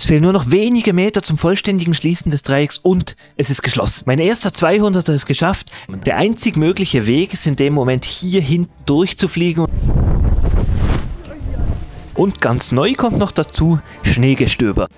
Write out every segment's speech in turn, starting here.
fehlen nur noch wenige Meter zum vollständigen Schließen des Dreiecks und es ist geschlossen. Mein erster 200er ist geschafft. Der einzig mögliche Weg ist in dem Moment hier hinten durchzufliegen. Und ganz neu kommt noch dazu Schneegestöber.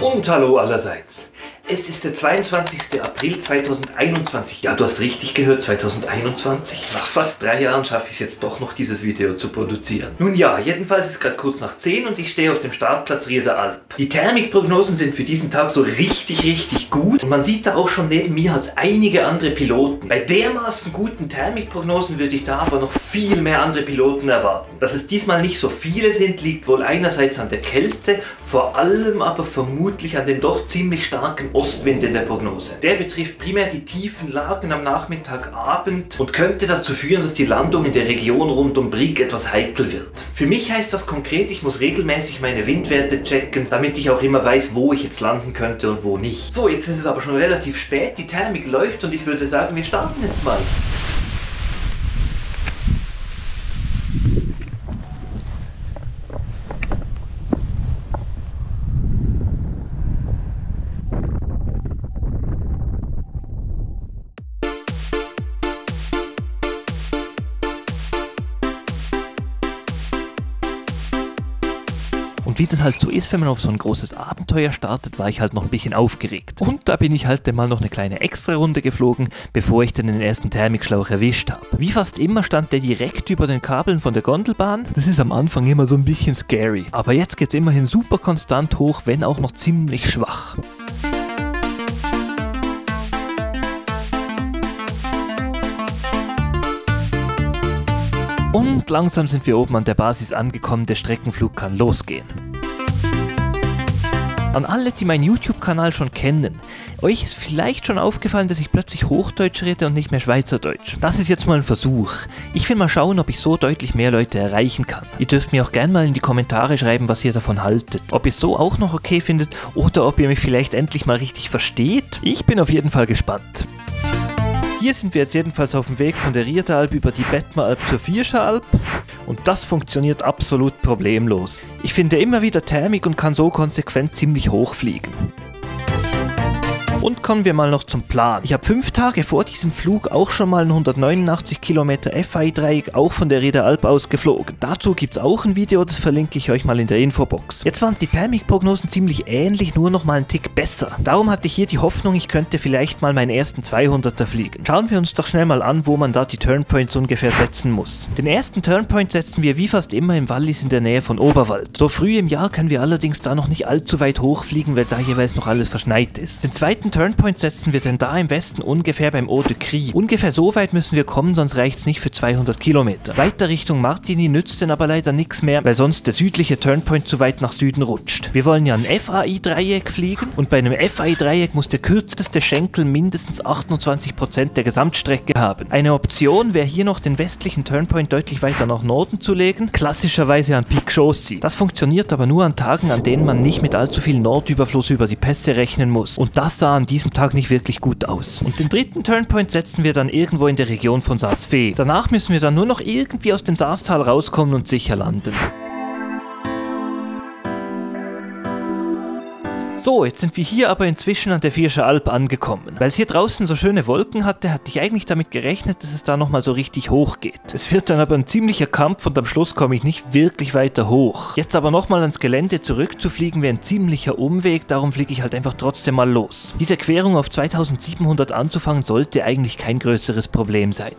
Und hallo allerseits. Es ist der 22. April 2021. Ja, du hast richtig gehört, 2021. Nach fast 3 Jahren schaffe ich es jetzt doch noch, dieses Video zu produzieren. Nun ja, jedenfalls ist es gerade kurz nach 10 und ich stehe auf dem Startplatz Rieter Alp. Die Thermikprognosen sind für diesen Tag so richtig gut. Und man sieht da auch schon neben mir als einige andere Piloten. Bei dermaßen guten Thermikprognosen würde ich da aber noch viel mehr andere Piloten erwarten. Dass es diesmal nicht so viele sind, liegt wohl einerseits an der Kälte, vor allem aber vermutlich an dem doch ziemlich starken Ostwind in der Prognose. Der betrifft primär die tiefen Lagen am Nachmittagabend und könnte dazu führen, dass die Landung in der Region rund um Brig etwas heikel wird. Für mich heißt das konkret, ich muss regelmäßig meine Windwerte checken, damit ich auch immer weiß, wo ich jetzt landen könnte und wo nicht. So, jetzt ist es aber schon relativ spät, die Thermik läuft und ich würde sagen, wir starten jetzt mal. Und wie das halt so ist, wenn man auf so ein großes Abenteuer startet, war ich halt noch ein bisschen aufgeregt. Und da bin ich halt mal noch eine kleine Extra-Runde geflogen, bevor ich dann den ersten Thermikschlauch erwischt habe. Wie fast immer stand der direkt über den Kabeln von der Gondelbahn. Das ist am Anfang immer so ein bisschen scary. Aber jetzt geht es immerhin super konstant hoch, wenn auch noch ziemlich schwach. Und langsam sind wir oben an der Basis angekommen, der Streckenflug kann losgehen. An alle, die meinen YouTube-Kanal schon kennen, euch ist vielleicht schon aufgefallen, dass ich plötzlich Hochdeutsch rede und nicht mehr Schweizerdeutsch. Das ist jetzt mal ein Versuch. Ich will mal schauen, ob ich so deutlich mehr Leute erreichen kann. Ihr dürft mir auch gerne mal in die Kommentare schreiben, was ihr davon haltet. Ob ihr es so auch noch okay findet oder ob ihr mich vielleicht endlich mal richtig versteht. Ich bin auf jeden Fall gespannt. Hier sind wir jetzt jedenfalls auf dem Weg von der Rieter Alp über die Bettmer Alp zur Vierscher Alp und das funktioniert absolut problemlos. Ich finde immer wieder Thermik und kann so konsequent ziemlich hoch fliegen. Und kommen wir mal noch zum Plan. Ich habe 5 Tage vor diesem Flug auch schon mal ein 189 Kilometer FAI-Dreieck auch von der Rieter Alp aus geflogen. Dazu gibt es auch ein Video, das verlinke ich euch mal in der Infobox. Jetzt waren die Thermikprognosen ziemlich ähnlich, nur noch mal einen Tick besser. Darum hatte ich hier die Hoffnung, ich könnte vielleicht mal meinen ersten 200er fliegen. Schauen wir uns doch schnell mal an, wo man da die Turnpoints ungefähr setzen muss. Den ersten Turnpoint setzen wir wie fast immer im Wallis in der Nähe von Oberwald. So früh im Jahr können wir allerdings da noch nicht allzu weit hochfliegen, weil da jeweils noch alles verschneit ist. Den zweiten Turnpoint setzen wir denn da im Westen ungefähr beim Eau de Crie. Ungefähr so weit müssen wir kommen, sonst reicht es nicht für 200 Kilometer. Weiter Richtung Martigny nützt denn aber leider nichts mehr, weil sonst der südliche Turnpoint zu weit nach Süden rutscht. Wir wollen ja ein FAI-Dreieck fliegen und bei einem FAI-Dreieck muss der kürzeste Schenkel mindestens 28% der Gesamtstrecke haben. Eine Option wäre hier noch den westlichen Turnpoint deutlich weiter nach Norden zu legen, klassischerweise an Pic Chaussy. Das funktioniert aber nur an Tagen, an denen man nicht mit allzu viel Nordüberfluss über die Pässe rechnen muss. Und das sah an diesem Tag nicht wirklich gut aus. Und den dritten Turnpoint setzen wir dann irgendwo in der Region von Saas-Fee. Danach müssen wir dann nur noch irgendwie aus dem Saastal rauskommen und sicher landen. So, jetzt sind wir hier aber inzwischen an der Vierscher Alp angekommen. Weil es hier draußen so schöne Wolken hatte, hatte ich eigentlich damit gerechnet, dass es da nochmal so richtig hoch geht. Es wird dann aber ein ziemlicher Kampf und am Schluss komme ich nicht wirklich weiter hoch. Jetzt aber nochmal ans Gelände zurückzufliegen wäre ein ziemlicher Umweg, darum fliege ich halt einfach trotzdem mal los. Diese Querung auf 2700 anzufangen sollte eigentlich kein größeres Problem sein.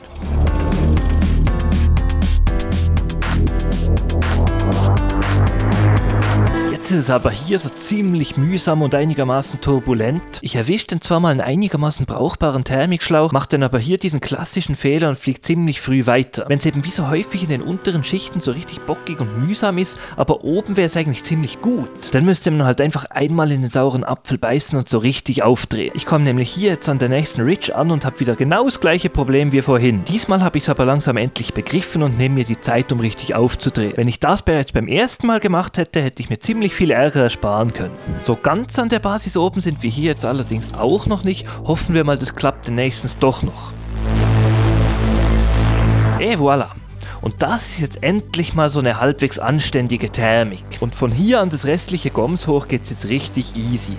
Jetzt ist es aber hier so ziemlich mühsam und einigermaßen turbulent. Ich erwische dann zwar mal einen einigermaßen brauchbaren Thermikschlauch, mache dann aber hier diesen klassischen Fehler und fliege ziemlich früh weiter. Wenn es eben wie so häufig in den unteren Schichten so richtig bockig und mühsam ist, aber oben wäre es eigentlich ziemlich gut, dann müsste man halt einfach einmal in den sauren Apfel beißen und so richtig aufdrehen. Ich komme nämlich hier jetzt an der nächsten Ridge an und habe wieder genau das gleiche Problem wie vorhin. Diesmal habe ich es aber langsam endlich begriffen und nehme mir die Zeit, um richtig aufzudrehen. Wenn ich das bereits beim ersten Mal gemacht hätte, hätte ich mir ziemlich viel Ärger ersparen können. So ganz an der Basis oben sind wir hier jetzt allerdings auch noch nicht. Hoffen wir mal, das klappt nächstens doch noch. Et voilà. Und das ist jetzt endlich mal so eine halbwegs anständige Thermik. Und von hier an das restliche Goms hoch geht's jetzt richtig easy.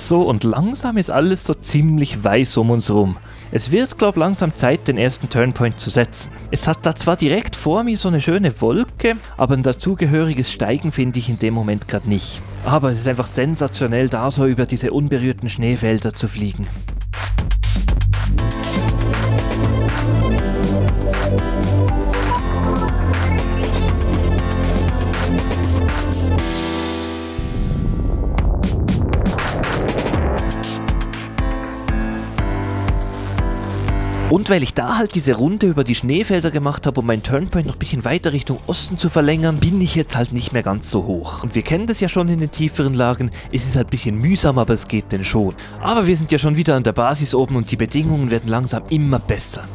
So, und langsam ist alles so ziemlich weiß um uns rum. Es wird, glaube ich, langsam Zeit, den ersten Turnpoint zu setzen. Es hat da zwar direkt vor mir so eine schöne Wolke, aber ein dazugehöriges Steigen finde ich in dem Moment gerade nicht. Aber es ist einfach sensationell, da so über diese unberührten Schneefelder zu fliegen. Und weil ich da halt diese Runde über die Schneefelder gemacht habe, um meinen Turnpoint noch ein bisschen weiter Richtung Osten zu verlängern, bin ich jetzt halt nicht mehr ganz so hoch. Und wir kennen das ja schon in den tieferen Lagen, es ist halt ein bisschen mühsam, aber es geht denn schon. Aber wir sind ja schon wieder an der Basis oben und die Bedingungen werden langsam immer besser.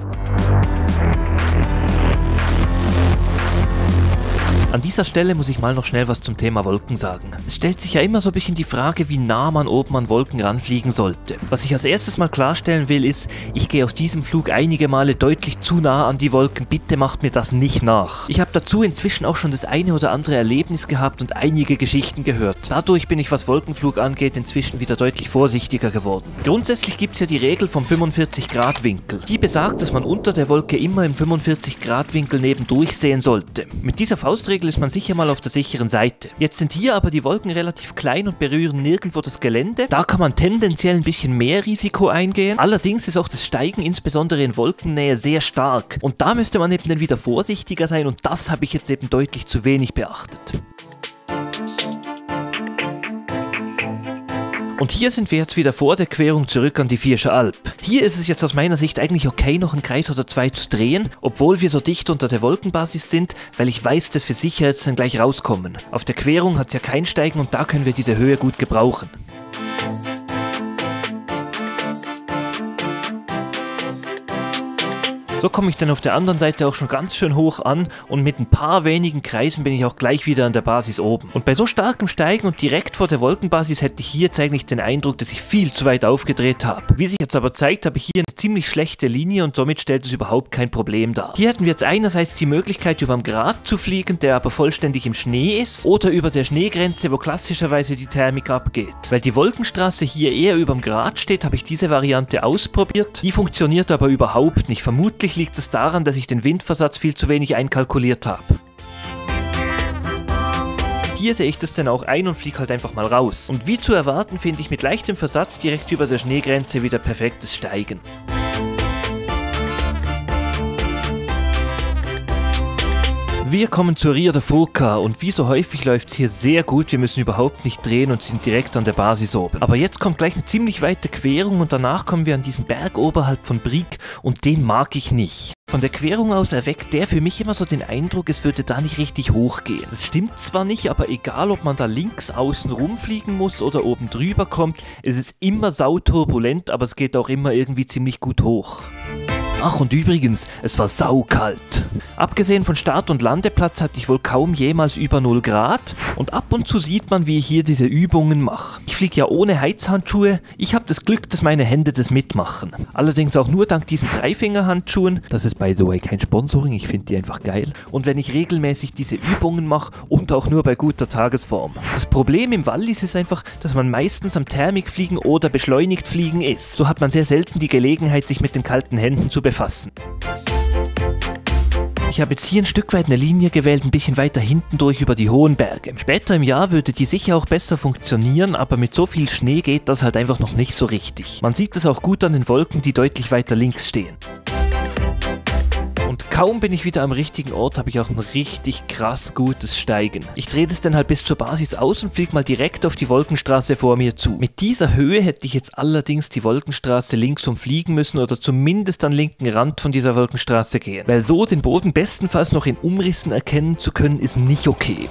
An dieser Stelle muss ich mal noch schnell was zum Thema Wolken sagen. Es stellt sich ja immer so ein bisschen die Frage, wie nah man oben an Wolken ranfliegen sollte. Was ich als erstes mal klarstellen will ist, ich gehe auf diesem Flug einige Male deutlich zu nah an die Wolken, bitte macht mir das nicht nach. Ich habe dazu inzwischen auch schon das eine oder andere Erlebnis gehabt und einige Geschichten gehört. Dadurch bin ich, was Wolkenflug angeht, inzwischen wieder deutlich vorsichtiger geworden. Grundsätzlich gibt es ja die Regel vom 45-Grad-Winkel. Die besagt, dass man unter der Wolke immer im 45-Grad-Winkel nebendurch sehen sollte. Mit dieser Faustregel ist man sicher mal auf der sicheren Seite. Jetzt sind hier aber die Wolken relativ klein und berühren nirgendwo das Gelände. Da kann man tendenziell ein bisschen mehr Risiko eingehen. Allerdings ist auch das Steigen insbesondere in Wolkennähe sehr stark. Und da müsste man eben dann wieder vorsichtiger sein und das habe ich jetzt eben deutlich zu wenig beachtet. Und hier sind wir jetzt wieder vor der Querung zurück an die Vierscher Alp. Hier ist es jetzt aus meiner Sicht eigentlich okay, noch einen Kreis oder zwei zu drehen, obwohl wir so dicht unter der Wolkenbasis sind, weil ich weiß, dass wir sicher jetzt dann gleich rauskommen. Auf der Querung hat es ja kein Steigen und da können wir diese Höhe gut gebrauchen. So komme ich dann auf der anderen Seite auch schon ganz schön hoch an und mit ein paar wenigen Kreisen bin ich auch gleich wieder an der Basis oben. Und bei so starkem Steigen und direkt vor der Wolkenbasis hätte ich hier jetzt eigentlich den Eindruck, dass ich viel zu weit aufgedreht habe. Wie sich jetzt aber zeigt, habe ich hier eine ziemlich schlechte Linie und somit stellt es überhaupt kein Problem dar. Hier hätten wir jetzt einerseits die Möglichkeit, über dem Grat zu fliegen, der aber vollständig im Schnee ist, oder über der Schneegrenze, wo klassischerweise die Thermik abgeht. Weil die Wolkenstraße hier eher über dem Grat steht, habe ich diese Variante ausprobiert. Die funktioniert aber überhaupt nicht. Vermutlich liegt es daran, dass ich den Windversatz viel zu wenig einkalkuliert habe. Hier sehe ich das dann auch ein und fliege halt einfach mal raus. Und wie zu erwarten finde ich mit leichtem Versatz direkt über der Schneegrenze wieder perfektes Steigen. Wir kommen zur Ria de Furca und wie so häufig läuft es hier sehr gut, wir müssen überhaupt nicht drehen und sind direkt an der Basis oben. Aber jetzt kommt gleich eine ziemlich weite Querung und danach kommen wir an diesen Berg oberhalb von Brig und den mag ich nicht. Von der Querung aus erweckt der für mich immer so den Eindruck, es würde da nicht richtig hochgehen. Das stimmt zwar nicht, aber egal ob man da links außen rumfliegen muss oder oben drüber kommt, es ist immer sauturbulent, aber es geht auch immer irgendwie ziemlich gut hoch. Ach und übrigens, es war saukalt. Abgesehen von Start- und Landeplatz hatte ich wohl kaum jemals über 0 Grad und ab und zu sieht man, wie ich hier diese Übungen mache. Ich fliege ja ohne Heizhandschuhe, ich habe das Glück, dass meine Hände das mitmachen. Allerdings auch nur dank diesen Dreifingerhandschuhen, das ist by the way kein Sponsoring, ich finde die einfach geil. Und wenn ich regelmäßig diese Übungen mache und auch nur bei guter Tagesform. Das Problem im Wallis ist einfach, dass man meistens am Thermikfliegen oder beschleunigt fliegen ist. So hat man sehr selten die Gelegenheit, sich mit den kalten Händen zu befassen. Ich habe jetzt hier ein Stück weit eine Linie gewählt, ein bisschen weiter hinten durch über die hohen Berge. Später im Jahr würde die sicher auch besser funktionieren, aber mit so viel Schnee geht das halt einfach noch nicht so richtig. Man sieht das auch gut an den Wolken, die deutlich weiter links stehen. Und kaum bin ich wieder am richtigen Ort, habe ich auch ein richtig krass gutes Steigen. Ich drehe das dann halt bis zur Basis aus und fliege mal direkt auf die Wolkenstraße vor mir zu. Mit dieser Höhe hätte ich jetzt allerdings die Wolkenstraße links umfliegen müssen oder zumindest am linken Rand von dieser Wolkenstraße gehen. Weil so den Boden bestenfalls noch in Umrissen erkennen zu können, ist nicht okay.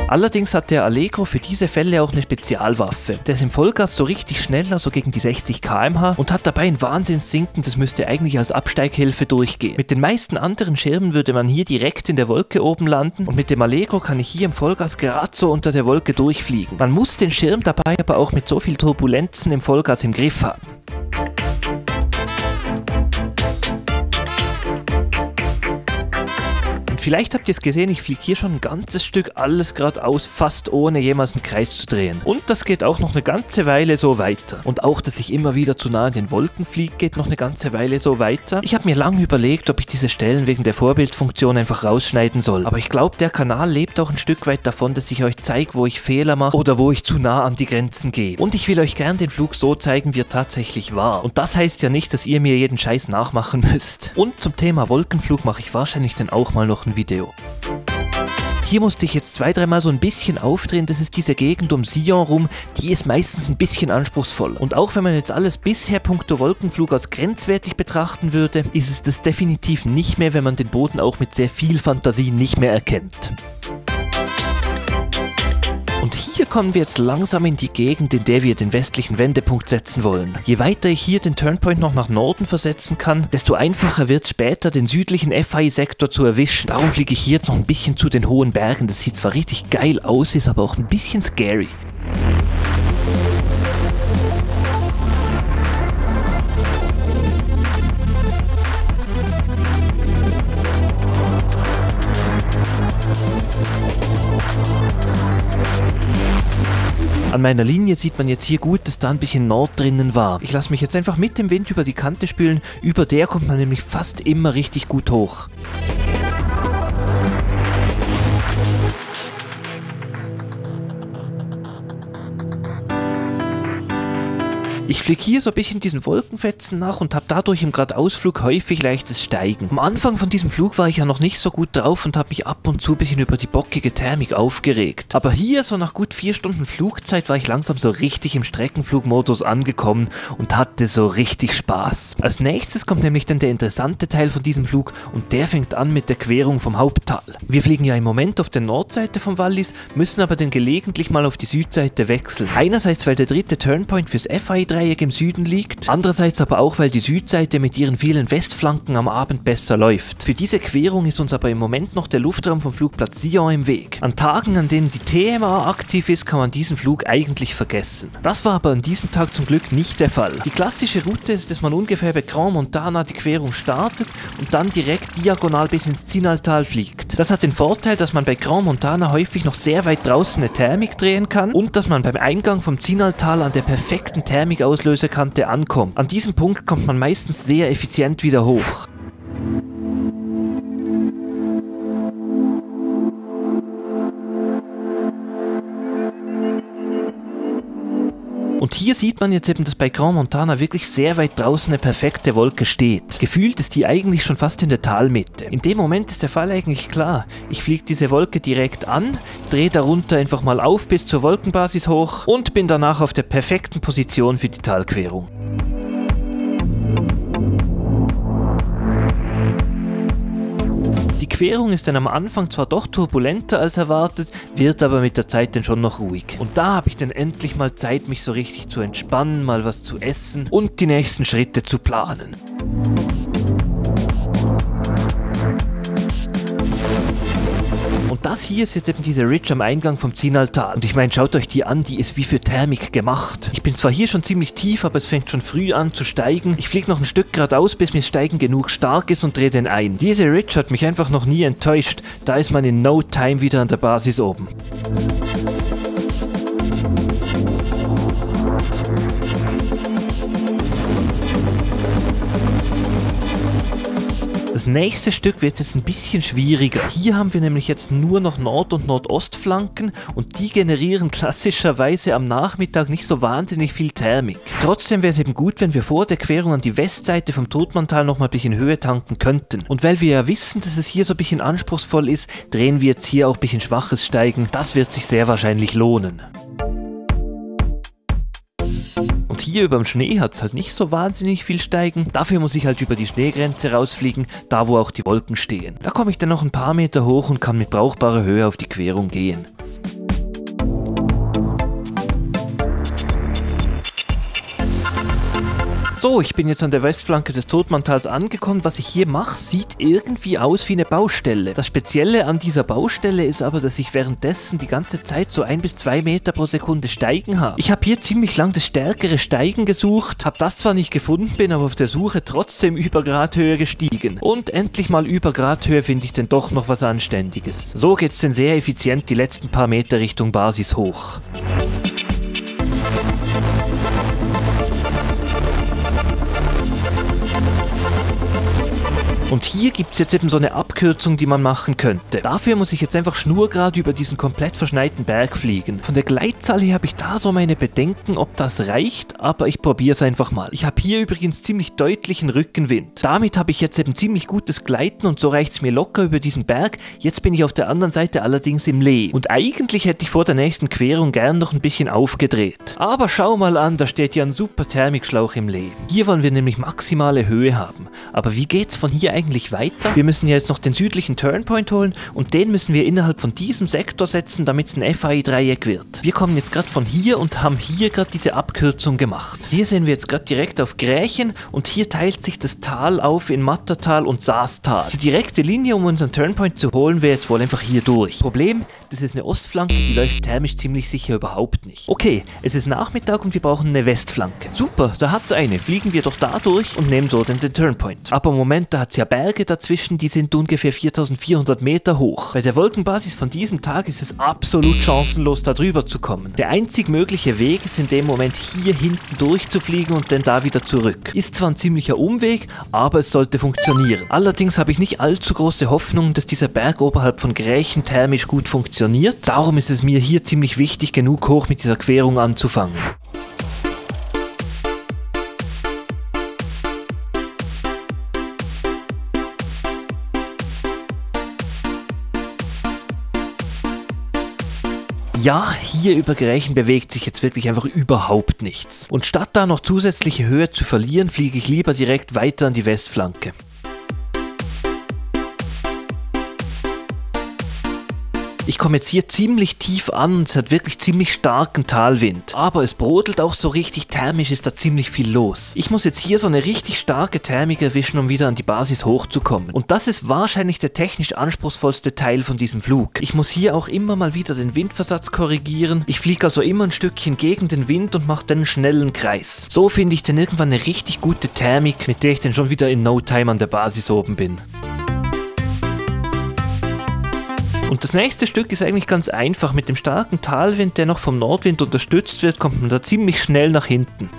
Allerdings hat der Allegro für diese Fälle auch eine Spezialwaffe. Der ist im Vollgas so richtig schnell, also gegen die 60 km/h und hat dabei ein Wahnsinnssinken, das müsste eigentlich als Absteighilfe durchgehen. Mit den meisten anderen Schirmen würde man hier direkt in der Wolke oben landen und mit dem Allegro kann ich hier im Vollgas gerade so unter der Wolke durchfliegen. Man muss den Schirm dabei aber auch mit so viel Turbulenzen im Vollgas im Griff haben. Vielleicht habt ihr es gesehen, ich fliege hier schon ein ganzes Stück alles geradeaus, fast ohne jemals einen Kreis zu drehen. Und das geht auch noch eine ganze Weile so weiter. Und auch, dass ich immer wieder zu nah in den Wolken fliege, geht noch eine ganze Weile so weiter. Ich habe mir lange überlegt, ob ich diese Stellen wegen der Vorbildfunktion einfach rausschneiden soll. Aber ich glaube, der Kanal lebt auch ein Stück weit davon, dass ich euch zeige, wo ich Fehler mache oder wo ich zu nah an die Grenzen gehe. Und ich will euch gern den Flug so zeigen, wie er tatsächlich war. Und das heißt ja nicht, dass ihr mir jeden Scheiß nachmachen müsst. Und zum Thema Wolkenflug mache ich wahrscheinlich dann auch mal noch ein Video. Hier musste ich jetzt 2-3 Mal so ein bisschen aufdrehen, das ist diese Gegend um Sion rum, die ist meistens ein bisschen anspruchsvoll. Und auch wenn man jetzt alles bisher puncto Wolkenflug als grenzwertig betrachten würde, ist es das definitiv nicht mehr, wenn man den Boden auch mit sehr viel Fantasie nicht mehr erkennt. Und hier kommen wir jetzt langsam in die Gegend, in der wir den westlichen Wendepunkt setzen wollen. Je weiter ich hier den Turnpoint noch nach Norden versetzen kann, desto einfacher wird es später, den südlichen FAI-Sektor zu erwischen. Darum fliege ich hier jetzt noch ein bisschen zu den hohen Bergen. Das sieht zwar richtig geil aus, ist aber auch ein bisschen scary. An meiner Linie sieht man jetzt hier gut, dass da ein bisschen Nord drinnen war. Ich lasse mich jetzt einfach mit dem Wind über die Kante spülen, über der kommt man nämlich fast immer richtig gut hoch. Ich fliege hier so ein bisschen diesen Wolkenfetzen nach und habe dadurch im Geradeausflug häufig leichtes Steigen. Am Anfang von diesem Flug war ich ja noch nicht so gut drauf und habe mich ab und zu ein bisschen über die bockige Thermik aufgeregt. Aber hier, so nach gut 4 Stunden Flugzeit, war ich langsam so richtig im Streckenflugmodus angekommen und hatte so richtig Spaß. Als nächstes kommt nämlich dann der interessante Teil von diesem Flug und der fängt an mit der Querung vom Haupttal. Wir fliegen ja im Moment auf der Nordseite vom Wallis, müssen aber dann gelegentlich mal auf die Südseite wechseln. Einerseits, weil der dritte Turnpoint fürs FAI-Dreieck im Süden liegt, andererseits aber auch, weil die Südseite mit ihren vielen Westflanken am Abend besser läuft. Für diese Querung ist uns aber im Moment noch der Luftraum vom Flugplatz Sion im Weg. An Tagen, an denen die TMA aktiv ist, kann man diesen Flug eigentlich vergessen. Das war aber an diesem Tag zum Glück nicht der Fall. Die klassische Route ist, dass man ungefähr bei Grand Montana die Querung startet und dann direkt diagonal bis ins Zinaltal fliegt. Das hat den Vorteil, dass man bei Grand Montana häufig noch sehr weit draußen eine Thermik drehen kann und dass man beim Eingang vom Zinaltal an der perfekten Thermikauslösekante ankommt. An diesem Punkt kommt man meistens sehr effizient wieder hoch. Und hier sieht man jetzt eben, dass bei Grand Montana wirklich sehr weit draußen eine perfekte Wolke steht. Gefühlt ist die eigentlich schon fast in der Talmitte. In dem Moment ist der Fall eigentlich klar. Ich fliege diese Wolke direkt an, drehe darunter einfach mal auf bis zur Wolkenbasis hoch und bin danach auf der perfekten Position für die Talquerung. Die Querung ist dann am Anfang zwar doch turbulenter als erwartet, wird aber mit der Zeit dann schon noch ruhig. Und da habe ich dann endlich mal Zeit, mich so richtig zu entspannen, mal was zu essen und die nächsten Schritte zu planen. Und das hier ist jetzt eben diese Ridge am Eingang vom Zinaltal. Und ich meine, schaut euch die an, die ist wie für Thermik gemacht. Ich bin zwar hier schon ziemlich tief, aber es fängt schon früh an zu steigen. Ich fliege noch ein Stück geradeaus, bis mir das Steigen genug stark ist und drehe den ein. Diese Ridge hat mich einfach noch nie enttäuscht. Da ist man in no time wieder an der Basis oben. Das nächste Stück wird jetzt ein bisschen schwieriger. Hier haben wir nämlich jetzt nur noch Nord- und Nordostflanken und die generieren klassischerweise am Nachmittag nicht so wahnsinnig viel Thermik. Trotzdem wäre es eben gut, wenn wir vor der Querung an die Westseite vom Todmanntal noch mal ein bisschen Höhe tanken könnten. Und weil wir ja wissen, dass es hier so ein bisschen anspruchsvoll ist, drehen wir jetzt hier auch ein bisschen schwaches Steigen. Das wird sich sehr wahrscheinlich lohnen. Und hier über dem Schnee hat es halt nicht so wahnsinnig viel Steigen. Dafür muss ich halt über die Schneegrenze rausfliegen, da wo auch die Wolken stehen. Da komme ich dann noch ein paar Meter hoch und kann mit brauchbarer Höhe auf die Querung gehen. So, ich bin jetzt an der Westflanke des Todmanntals angekommen. Was ich hier mache, sieht irgendwie aus wie eine Baustelle. Das Spezielle an dieser Baustelle ist aber, dass ich währenddessen die ganze Zeit so 1 bis 2 Meter pro Sekunde Steigen habe. Ich habe hier ziemlich lang das stärkere Steigen gesucht, habe das zwar nicht gefunden, bin aber auf der Suche trotzdem über Gradhöhe gestiegen. Und endlich mal über Gradhöhe finde ich dann doch noch was Anständiges. So geht es dann sehr effizient die letzten paar Meter Richtung Basis hoch. Und hier gibt es jetzt eben so eine Abkürzung, die man machen könnte. Dafür muss ich jetzt einfach schnurgerade über diesen komplett verschneiten Berg fliegen. Von der Gleitzahl her habe ich da so meine Bedenken, ob das reicht, aber ich probiere es einfach mal. Ich habe hier übrigens ziemlich deutlichen Rückenwind. Damit habe ich jetzt eben ziemlich gutes Gleiten und so reicht es mir locker über diesen Berg. Jetzt bin ich auf der anderen Seite allerdings im Lee. Und eigentlich hätte ich vor der nächsten Querung gern noch ein bisschen aufgedreht. Aber schau mal an, da steht ja ein super Thermikschlauch im Lee. Hier wollen wir nämlich maximale Höhe haben. Aber wie geht's von hier eigentlich weiter? Wir müssen ja jetzt noch den südlichen Turnpoint holen und den müssen wir innerhalb von diesem Sektor setzen, damit es ein FAI-Dreieck wird. Wir kommen jetzt gerade von hier und haben hier gerade diese Abkürzung gemacht. Hier sehen wir jetzt gerade direkt auf Grächen und hier teilt sich das Tal auf in Mattertal und Saastal. Die direkte Linie, um unseren Turnpoint zu holen, wäre jetzt wohl einfach hier durch. Problem, das ist eine Ostflanke, die läuft thermisch ziemlich sicher überhaupt nicht. Okay, es ist Nachmittag und wir brauchen eine Westflanke. Super, da hat's eine. Fliegen wir doch da durch und nehmen so den Turnpoint. Aber Moment, da hat's ja Berge dazwischen, die sind ungefähr 4400 Meter hoch. Bei der Wolkenbasis von diesem Tag ist es absolut chancenlos, da drüber zu kommen. Der einzig mögliche Weg ist in dem Moment hier hinten durchzufliegen und dann da wieder zurück. Ist zwar ein ziemlicher Umweg, aber es sollte funktionieren. Allerdings habe ich nicht allzu große Hoffnung, dass dieser Berg oberhalb von Grächen thermisch gut funktioniert. Darum ist es mir hier ziemlich wichtig, genug hoch mit dieser Querung anzufangen. Ja, hier über Grächen bewegt sich jetzt wirklich einfach überhaupt nichts. Und statt da noch zusätzliche Höhe zu verlieren, fliege ich lieber direkt weiter an die Westflanke. Ich komme jetzt hier ziemlich tief an und es hat wirklich ziemlich starken Talwind. Aber es brodelt auch so richtig, thermisch ist da ziemlich viel los. Ich muss jetzt hier so eine richtig starke Thermik erwischen, um wieder an die Basis hochzukommen. Und das ist wahrscheinlich der technisch anspruchsvollste Teil von diesem Flug. Ich muss hier auch immer mal wieder den Windversatz korrigieren. Ich fliege also immer ein Stückchen gegen den Wind und mache dann einen schnellen Kreis. So finde ich dann irgendwann eine richtig gute Thermik, mit der ich dann schon wieder in no time an der Basis oben bin. Und das nächste Stück ist eigentlich ganz einfach. Mit dem starken Talwind, der noch vom Nordwind unterstützt wird, kommt man da ziemlich schnell nach hinten.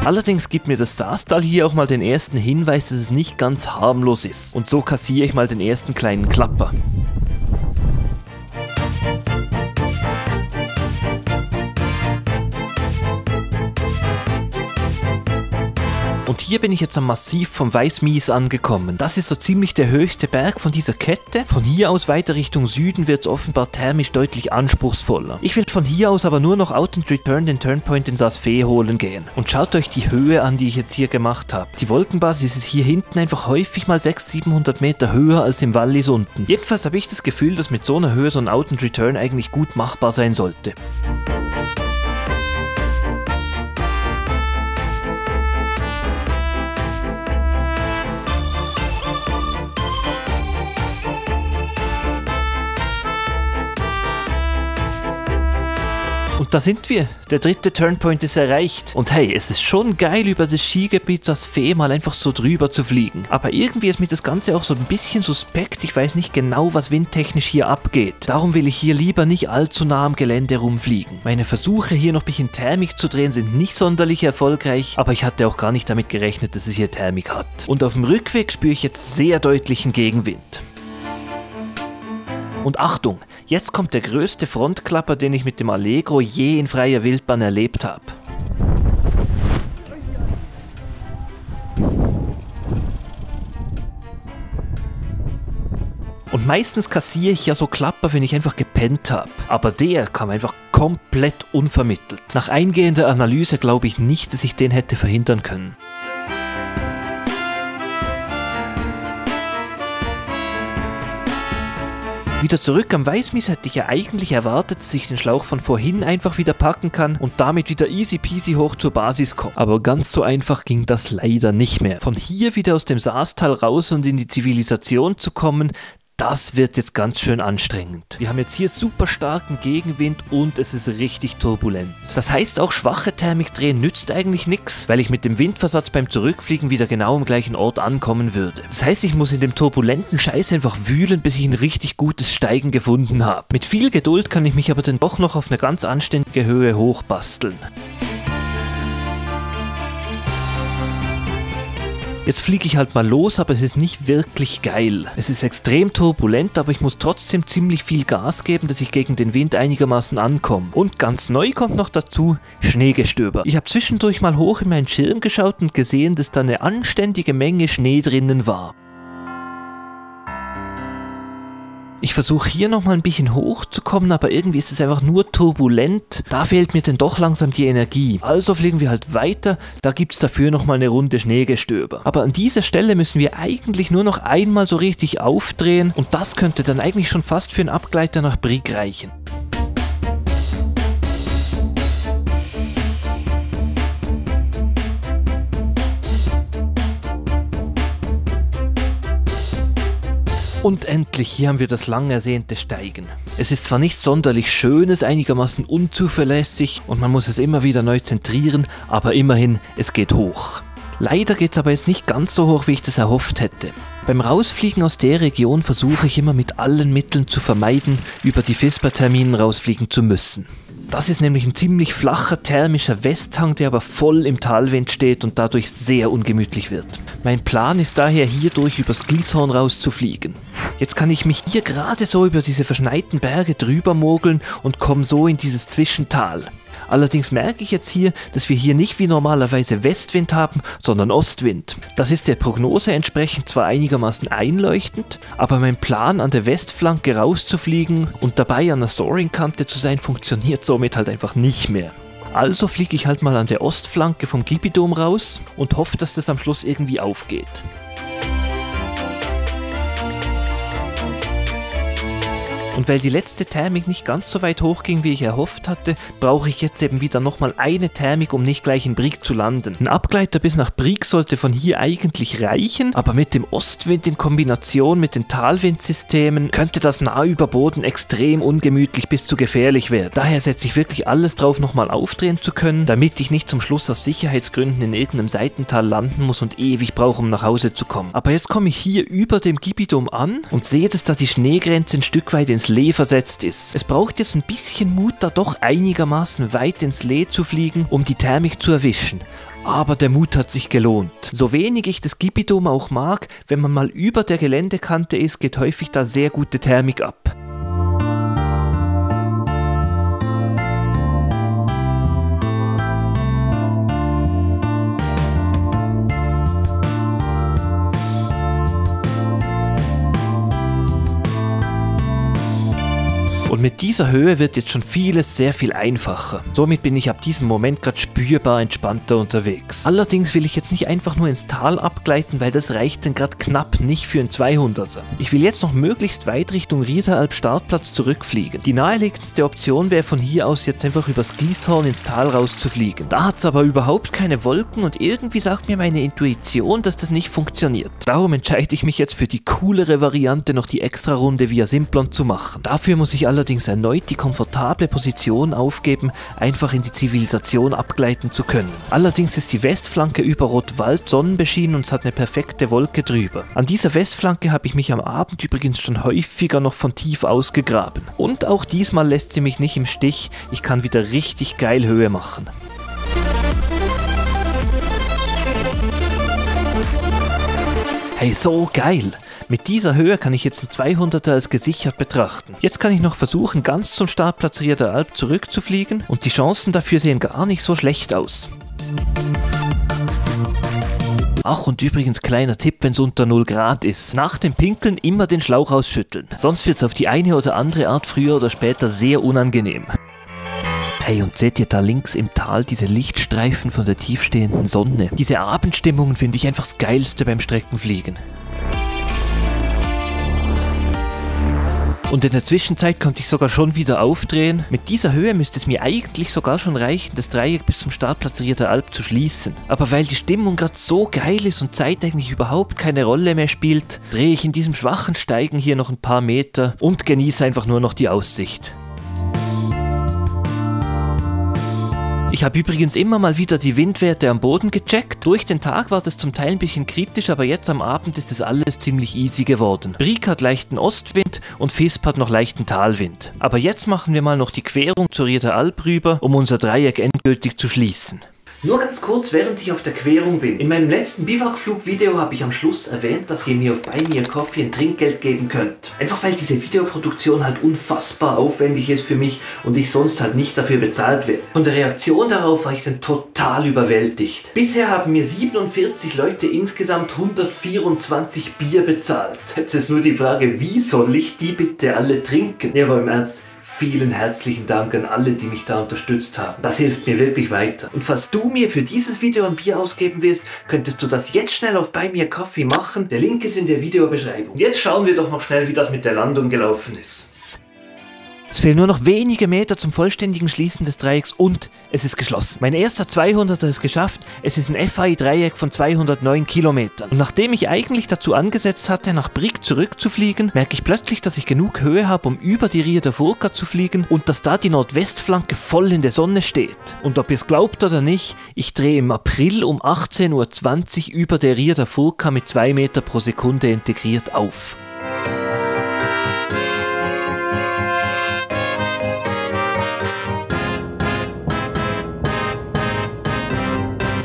Allerdings gibt mir das Saastal hier auch mal den ersten Hinweis, dass es nicht ganz harmlos ist. Und so kassiere ich mal den ersten kleinen Klapper. Und hier bin ich jetzt am Massiv vom Weißmies angekommen. Das ist so ziemlich der höchste Berg von dieser Kette. Von hier aus weiter Richtung Süden wird es offenbar thermisch deutlich anspruchsvoller. Ich will von hier aus aber nur noch Out and Return den Turnpoint in Saas Fee holen gehen. Und schaut euch die Höhe an, die ich jetzt hier gemacht habe. Die Wolkenbasis ist hier hinten einfach häufig mal 600-700 Meter höher als im Wallis unten. Jedenfalls habe ich das Gefühl, dass mit so einer Höhe so ein Out and Return eigentlich gut machbar sein sollte. Und da sind wir. Der dritte Turnpoint ist erreicht. Und hey, es ist schon geil, über das Skigebiet Saas-Fee mal einfach so drüber zu fliegen. Aber irgendwie ist mir das Ganze auch so ein bisschen suspekt. Ich weiß nicht genau, was windtechnisch hier abgeht. Darum will ich hier lieber nicht allzu nah am Gelände rumfliegen. Meine Versuche hier noch ein bisschen Thermik zu drehen sind nicht sonderlich erfolgreich, aber ich hatte auch gar nicht damit gerechnet, dass es hier Thermik hat. Und auf dem Rückweg spüre ich jetzt sehr deutlichen Gegenwind. Und Achtung, jetzt kommt der größte Frontklapper, den ich mit dem Allegro je in freier Wildbahn erlebt habe. Und meistens kassiere ich ja so Klapper, wenn ich einfach gepennt habe. Aber der kam einfach komplett unvermittelt. Nach eingehender Analyse glaube ich nicht, dass ich den hätte verhindern können. Wieder zurück am Weißmies hätte ich ja eigentlich erwartet, dass ich den Schlauch von vorhin einfach wieder packen kann und damit wieder easy peasy hoch zur Basis komme. Aber ganz so einfach ging das leider nicht mehr. Von hier wieder aus dem Saastal raus und in die Zivilisation zu kommen, das wird jetzt ganz schön anstrengend. Wir haben jetzt hier super starken Gegenwind und es ist richtig turbulent. Das heißt, auch schwache Thermik drehen nützt eigentlich nichts, weil ich mit dem Windversatz beim Zurückfliegen wieder genau am gleichen Ort ankommen würde. Das heißt, ich muss in dem turbulenten Scheiß einfach wühlen, bis ich ein richtig gutes Steigen gefunden habe. Mit viel Geduld kann ich mich aber dann doch noch auf eine ganz anständige Höhe hochbasteln. Jetzt fliege ich halt mal los, aber es ist nicht wirklich geil. Es ist extrem turbulent, aber ich muss trotzdem ziemlich viel Gas geben, dass ich gegen den Wind einigermaßen ankomme. Und ganz neu kommt noch dazu Schneegestöber. Ich habe zwischendurch mal hoch in meinen Schirm geschaut und gesehen, dass da eine anständige Menge Schnee drinnen war. Ich versuche hier nochmal ein bisschen hochzukommen, aber irgendwie ist es einfach nur turbulent. Da fehlt mir dann doch langsam die Energie. Also fliegen wir halt weiter, da gibt es dafür nochmal eine Runde Schneegestöber. Aber an dieser Stelle müssen wir eigentlich nur noch einmal so richtig aufdrehen und das könnte dann eigentlich schon fast für einen Abgleiter nach Brig reichen. Und endlich, hier haben wir das lang ersehnte Steigen. Es ist zwar nicht sonderlich schön, es ist einigermaßen unzuverlässig und man muss es immer wieder neu zentrieren, aber immerhin, es geht hoch. Leider geht es aber jetzt nicht ganz so hoch, wie ich das erhofft hätte. Beim Rausfliegen aus der Region versuche ich immer mit allen Mitteln zu vermeiden, über die FISPA-Terminen rausfliegen zu müssen. Das ist nämlich ein ziemlich flacher thermischer Westhang, der aber voll im Talwind steht und dadurch sehr ungemütlich wird. Mein Plan ist daher, hierdurch übers Glieshorn rauszufliegen. Jetzt kann ich mich hier gerade so über diese verschneiten Berge drüber mogeln und komme so in dieses Zwischental. Allerdings merke ich jetzt hier, dass wir hier nicht wie normalerweise Westwind haben, sondern Ostwind. Das ist der Prognose entsprechend zwar einigermaßen einleuchtend, aber mein Plan, an der Westflanke rauszufliegen und dabei an der Soaring-Kante zu sein, funktioniert somit halt einfach nicht mehr. Also fliege ich halt mal an der Ostflanke vom Gipidom raus und hoffe, dass das am Schluss irgendwie aufgeht. Und weil die letzte Thermik nicht ganz so weit hoch ging, wie ich erhofft hatte, brauche ich jetzt eben wieder nochmal eine Thermik, um nicht gleich in Brig zu landen. Ein Abgleiter bis nach Brig sollte von hier eigentlich reichen, aber mit dem Ostwind in Kombination mit den Talwindsystemen könnte das nah über Boden extrem ungemütlich bis zu gefährlich werden. Daher setze ich wirklich alles drauf, nochmal aufdrehen zu können, damit ich nicht zum Schluss aus Sicherheitsgründen in irgendeinem Seitental landen muss und ewig brauche, um nach Hause zu kommen. Aber jetzt komme ich hier über dem Gipidom an und sehe, dass da die Schneegrenze ein Stück weit ins Lee versetzt ist. Es braucht jetzt ein bisschen Mut, da doch einigermaßen weit ins Lee zu fliegen, um die Thermik zu erwischen. Aber der Mut hat sich gelohnt. So wenig ich das Gipidom auch mag, wenn man mal über der Geländekante ist, geht häufig da sehr gute Thermik ab. Und mit dieser Höhe wird jetzt schon vieles sehr viel einfacher. Somit bin ich ab diesem Moment gerade spürbar entspannter unterwegs. Allerdings will ich jetzt nicht einfach nur ins Tal abgleiten, weil das reicht dann gerade knapp nicht für einen 200er. Ich will jetzt noch möglichst weit Richtung Riederalp Startplatz zurückfliegen. Die naheliegendste Option wäre von hier aus jetzt einfach übers Glieshorn ins Tal rauszufliegen. Da hat es aber überhaupt keine Wolken und irgendwie sagt mir meine Intuition, dass das nicht funktioniert. Darum entscheide ich mich jetzt für die coolere Variante, noch die Extra-Runde via Simplon zu machen. Dafür muss ich allerdings allerdings erneut die komfortable Position aufgeben, einfach in die Zivilisation abgleiten zu können. Allerdings ist die Westflanke über Rotwald sonnenbeschienen und es hat eine perfekte Wolke drüber. An dieser Westflanke habe ich mich am Abend übrigens schon häufiger noch von tief ausgegraben. Und auch diesmal lässt sie mich nicht im Stich, ich kann wieder richtig geil Höhe machen. Hey, so geil! Mit dieser Höhe kann ich jetzt den 200er als gesichert betrachten. Jetzt kann ich noch versuchen, ganz zum Startplatz Rierder Alp zurückzufliegen und die Chancen dafür sehen gar nicht so schlecht aus. Ach, und übrigens kleiner Tipp, wenn es unter 0 Grad ist. Nach dem Pinkeln immer den Schlauch ausschütteln. Sonst wird es auf die eine oder andere Art früher oder später sehr unangenehm. Hey, und seht ihr da links im Tal diese Lichtstreifen von der tiefstehenden Sonne? Diese Abendstimmungen finde ich einfach das Geilste beim Streckenfliegen. Und in der Zwischenzeit konnte ich sogar schon wieder aufdrehen. Mit dieser Höhe müsste es mir eigentlich sogar schon reichen, das Dreieck bis zum Startplatz Rierder Alp zu schließen. Aber weil die Stimmung gerade so geil ist und Zeit eigentlich überhaupt keine Rolle mehr spielt, drehe ich in diesem schwachen Steigen hier noch ein paar Meter und genieße einfach nur noch die Aussicht. Ich habe übrigens immer mal wieder die Windwerte am Boden gecheckt. Durch den Tag war das zum Teil ein bisschen kritisch, aber jetzt am Abend ist das alles ziemlich easy geworden. Brig hat leichten Ostwind und Visp hat noch leichten Talwind. Aber jetzt machen wir mal noch die Querung zur Rierder Alp rüber, um unser Dreieck endgültig zu schließen. Nur ganz kurz, während ich auf der Querung bin. In meinem letzten Biwakflug-Video habe ich am Schluss erwähnt, dass ihr mir auf Buy Me a Coffee ein Trinkgeld geben könnt. Einfach weil diese Videoproduktion halt unfassbar aufwendig ist für mich und ich sonst halt nicht dafür bezahlt werde. Von der Reaktion darauf war ich dann total überwältigt. Bisher haben mir 47 Leute insgesamt 124 Bier bezahlt. Jetzt ist nur die Frage, wie soll ich die bitte alle trinken? Ja, aber im Ernst. Vielen herzlichen Dank an alle, die mich da unterstützt haben. Das hilft mir wirklich weiter. Und falls du mir für dieses Video ein Bier ausgeben willst, könntest du das jetzt schnell auf Buy Me a Coffee machen. Der Link ist in der Videobeschreibung. Jetzt schauen wir doch noch schnell, wie das mit der Landung gelaufen ist. Es fehlen nur noch wenige Meter zum vollständigen Schließen des Dreiecks und es ist geschlossen. Mein erster 200er ist geschafft, es ist ein FAI-Dreieck von 209 Kilometern. Und nachdem ich eigentlich dazu angesetzt hatte, nach Brig zurückzufliegen, merke ich plötzlich, dass ich genug Höhe habe, um über die Rierder Furka zu fliegen und dass da die Nordwestflanke voll in der Sonne steht. Und ob ihr es glaubt oder nicht, ich drehe im April um 18:20 Uhr über der Rierder Furka mit 2 Meter pro Sekunde integriert auf.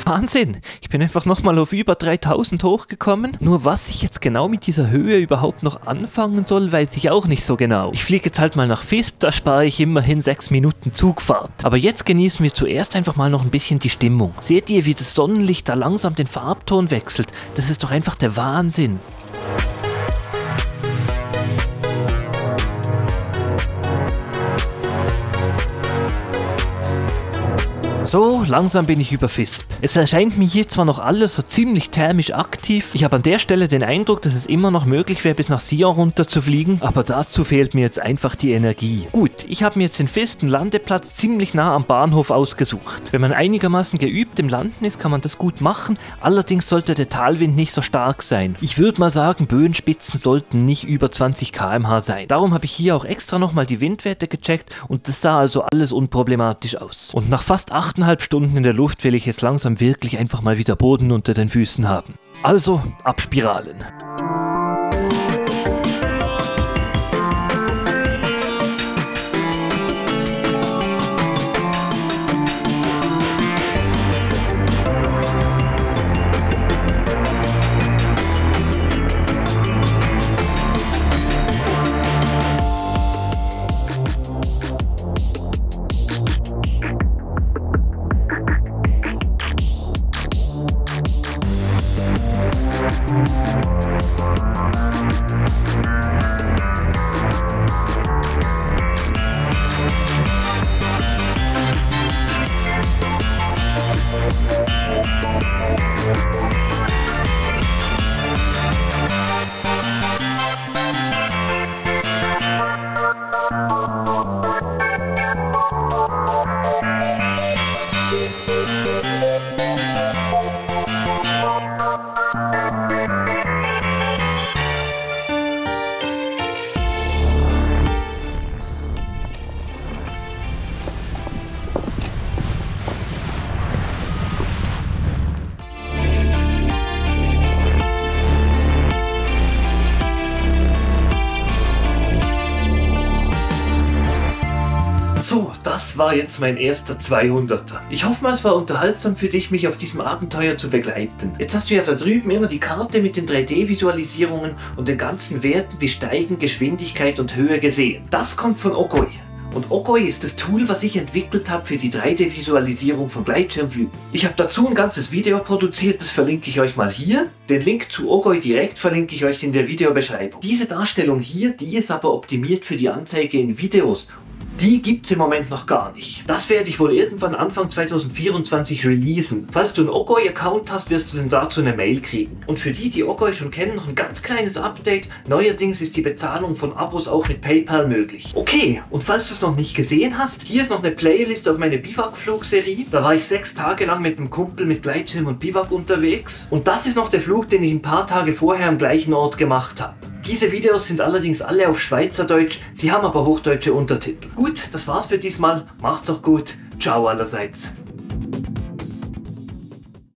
Wahnsinn! Ich bin einfach nochmal auf über 3000 hochgekommen. Nur was ich jetzt genau mit dieser Höhe überhaupt noch anfangen soll, weiß ich auch nicht so genau. Ich fliege jetzt halt mal nach Visp, da spare ich immerhin 6 Minuten Zugfahrt. Aber jetzt genießen wir zuerst einfach mal noch ein bisschen die Stimmung. Seht ihr, wie das Sonnenlicht da langsam den Farbton wechselt? Das ist doch einfach der Wahnsinn. So, langsam bin ich über Visp. Es erscheint mir hier zwar noch alles so ziemlich thermisch aktiv, ich habe an der Stelle den Eindruck, dass es immer noch möglich wäre, bis nach Sion runter zu fliegen, aber dazu fehlt mir jetzt einfach die Energie. Gut, ich habe mir jetzt in Visp einen Landeplatz ziemlich nah am Bahnhof ausgesucht. Wenn man einigermaßen geübt im Landen ist, kann man das gut machen, allerdings sollte der Talwind nicht so stark sein. Ich würde mal sagen, Böenspitzen sollten nicht über 20 km/h sein. Darum habe ich hier auch extra nochmal die Windwerte gecheckt und das sah also alles unproblematisch aus. Und nach fast 8,5 Stunden in der Luft will ich jetzt langsam wirklich einfach mal wieder Boden unter den Füßen haben. Also, abspiralen. das war jetzt mein erster 200er. Ich hoffe mal, es war unterhaltsam für dich, mich auf diesem Abenteuer zu begleiten. Jetzt hast du ja da drüben immer die Karte mit den 3D-Visualisierungen und den ganzen Werten wie Steigen, Geschwindigkeit und Höhe gesehen. Das kommt von Okoi. Und Okoi ist das Tool, was ich entwickelt habe für die 3D-Visualisierung von Gleitschirmflügen. Ich habe dazu ein ganzes Video produziert, das verlinke ich euch mal hier. Den Link zu Okoi direkt verlinke ich euch in der Videobeschreibung. Diese Darstellung hier, die ist aber optimiert für die Anzeige in Videos. Die gibt es im Moment noch gar nicht. Das werde ich wohl irgendwann Anfang 2024 releasen. Falls du einen Okoi-Account hast, wirst du dann dazu eine Mail kriegen. Und für die, die Okoi schon kennen, noch ein ganz kleines Update. Neuerdings ist die Bezahlung von Abos auch mit PayPal möglich. Okay, und falls du es noch nicht gesehen hast, hier ist noch eine Playlist auf meine Biwak-Flugserie. Da war ich 6 Tage lang mit einem Kumpel mit Gleitschirm und Biwak unterwegs. Und das ist noch der Flug, den ich ein paar Tage vorher am gleichen Ort gemacht habe. Diese Videos sind allerdings alle auf Schweizerdeutsch, sie haben aber hochdeutsche Untertitel. Gut, das war's für diesmal, macht's doch gut, ciao allerseits.